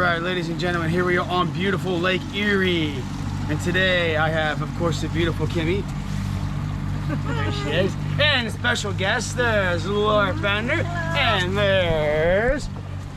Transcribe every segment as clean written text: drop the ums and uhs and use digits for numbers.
right, ladies and gentlemen, here we are on beautiful Lake Erie. And today I have, of course, the beautiful Kimmy. There she is. And a special guest, there's Laura Fender. And there's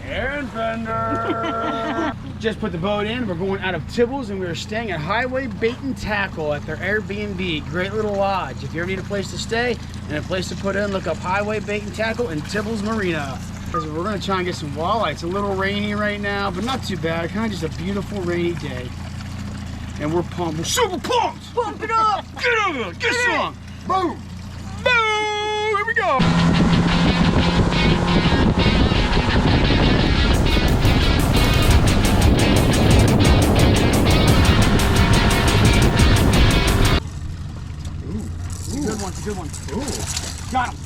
Aaron Fender. Just put the boat in. We're going out of Tibbles and we're staying at Highway Bait and Tackle at their Airbnb. Great little lodge. If you ever need a place to stay and a place to put in, look up Highway Bait and Tackle in Tibbles Marina. We're gonna try and get some walleye. It's a little rainy right now, but not too bad. Kind of just a beautiful rainy day. And we're pumped. We're super pumped! Pump it up! Get over there! Get some! Boom! Boom! Here we go! Ooh. Good one, it's a good one. Ooh. Got him.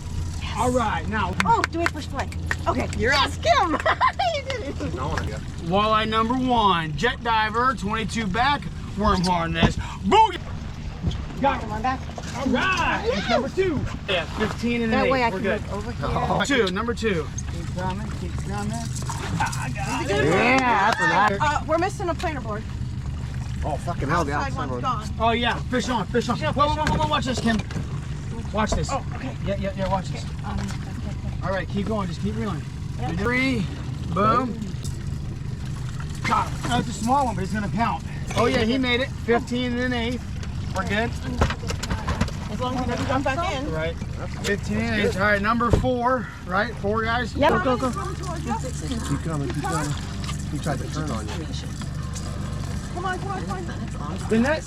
All right, now. Oh, do we push play? Okay, you're on. Kim. You did it. Walleye number 1, jet diver, 22 back, worm harness. Booyah! Got him. Come on back. All right. Yes. Number 2. Yeah, 15 and an 8. That way I We're can good. look over here. 2, number 2. Keep coming, keep coming. I got it. Yeah, that's nice. We're missing a planer board. Oh, fucking hell, the outside outside one's one. gone. Oh yeah, fish on, fish on. Whoa, watch this, Kim. Watch this. Oh, okay. Yeah, watch this. Okay. All right, keep going, just keep reeling. Yep. 3, boom. Got him. No, it's a small one, but it's gonna count. Oh yeah, he made it. 15 and an 8. We're good. As long as he doesn't jump back in. Right. 15 and 8. All right, number 4. Right, 4 guys. Yep. Go. Keep coming, keep coming. He tried to turn on you. Come on. The net.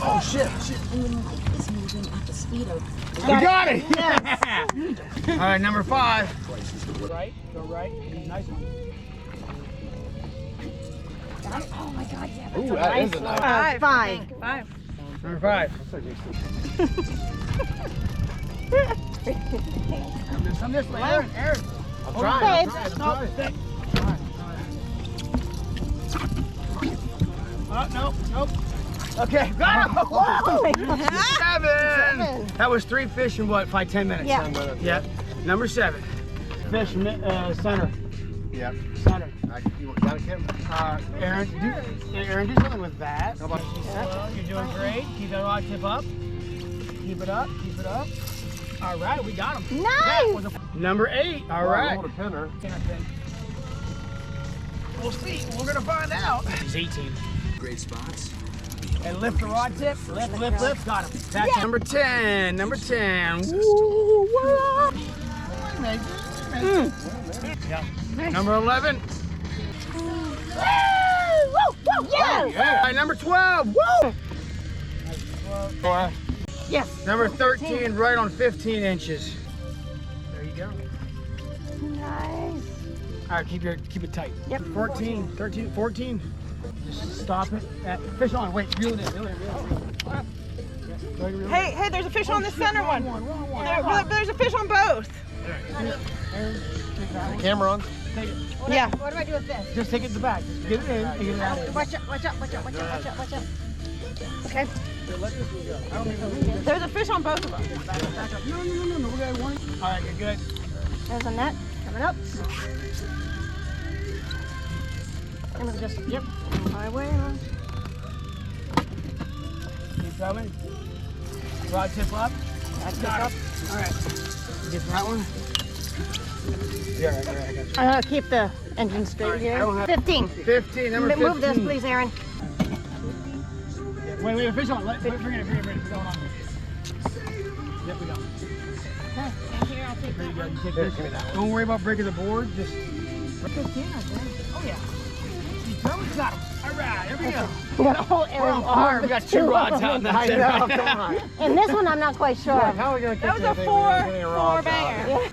Oh shit. And the light is moving at the speed of... We got it. Yes. All right, number 5. Right, go right. Nice one. Oh my God, yeah. Ooh, that is a nice. 5. Number 5. Come this way, Aaron. I'm trying. Nope. Okay, got him. Oh my God. 7. That was 3 fish in what, 5-10 minutes? Yeah. 10 minutes. Yep. Number 7. Fish center. Yep. Center. You got it, Kim? Aaron, do something with that. How about You're doing great. Keep that rod tip up. Keep it up. All right, we got him. Nice. Number 8. All right. Hold a pinner. We'll see. We're gonna find out. He's 18. Great spots. And lift the rod tip. Lift. Got him. Back to number 10. Woo, what up? Yeah. Number 11. Yes. All right, number 12. Woo! Yes. Number 13, right on 15 inches. There you go. Nice. All right, keep it tight. Yep. 14, 13, 14. Just stop it. Fish on. Wait, reel it in. Hey, there's a fish on the center one. There's a fish on both. Camera on. Take it. Yeah. What do I do with this? Just take it to the back. Just get it in and get it out. Watch out. Okay. Let this one go. I don't think There's a fish on both of them. back up. No. We got one. All right, you're good. There's a net coming up. And we'll just, yep. Highway. Keep coming. Rod tip up. That's up. All right. Get that one. Yeah, I got you. I'm gonna keep the engine straight I here. don't have- 15. 15, number 15. Move this, please, Aaron. Wait, fish on. Bring it. What's going on? Yep, we got it. Okay, and here, I'll take There you that go. one. You take this. Don't worry about breaking the board. Just 15, I think. Oh, yeah. Keep coming. Got him. All right, here we go. We got a whole Aaron's arm. We got 2 rods out. I know, come on. And this one, I'm not quite sure. How are we going to catch That was a four banger. Yeah.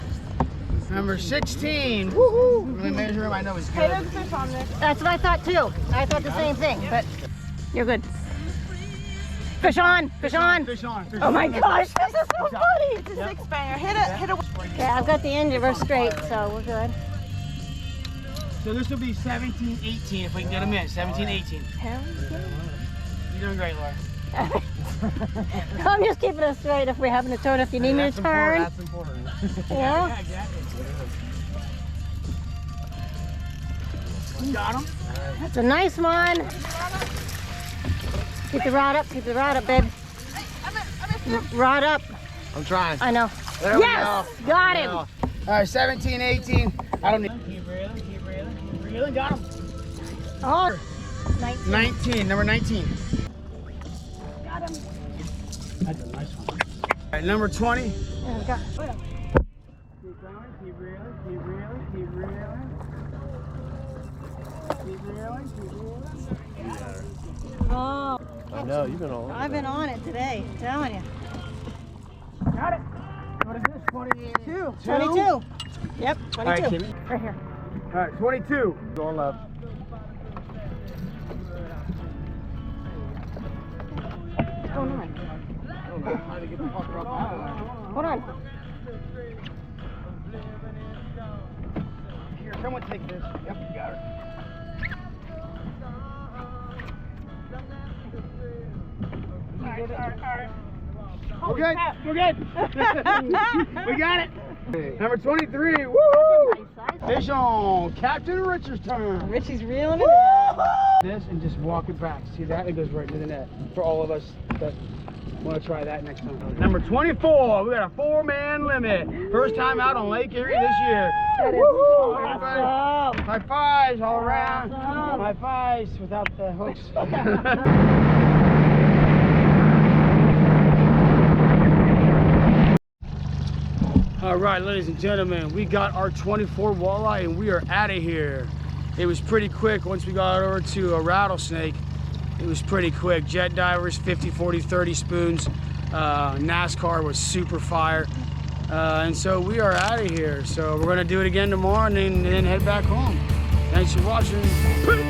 Number 16. Woohoo. Let me measure him. I know he's Hey, good. there's a fish on there. That's what I thought too. I thought the same thing, but you're good. Fish on. Fish on. Oh my gosh, this is so funny. It's a 6 banger. Hit it. Yeah, I've got the end. We're straight, so we're good. So this will be 17, 18 if we can get him in. 17, 18. Hell yeah. You're doing great, Laura. I'm just keeping us straight if we happen to turn. If you need me to turn. That's important. Yeah. Exactly. Got him. That's a nice one. Keep the rod up, babe. Rod up. I'm trying. I know. There we Yes! go. Got him. All right, 17, 18. I don't need. Keep reeling, keep reeling, keep reeling. Got him. Oh, 19. 19, number 19. Got him. That's a nice one. All right, number 20. Yeah, got him. Keep going, keep reeling, keep reeling, keep reeling. Keep reeling, keep reeling. Oh, I know, you've been all over I've been on it today, I'm telling you. Got it. What is this? 22. 22. Yep, 22. All right, Kimmy. Right here. All right, 22. Going left. What's going on? I don't know how to get the fucker up. Hold on. Here, someone take this. Yep, you got it. All right. We're good. We're good. We got it. Number 23. Woo! Fish on Captain Richard's turn. Richie's reeling it in. This and just walk it back. See that? It goes right into the net. For all of us that want to try that next time. Number 24. We got a 4-man limit. First time out on Lake Erie this year. That is Woo! awesome. High fives all around. Awesome. High fives without the hooks. All right, ladies and gentlemen, we got our 24 walleye and we are out of here. It was pretty quick once we got over to a rattlesnake. It was pretty quick. Jet divers, 50, 40, 30 spoons. NASCAR was super fire. And so we are out of here. So we're gonna do it again tomorrow and then head back home. Thanks for watching. Peace.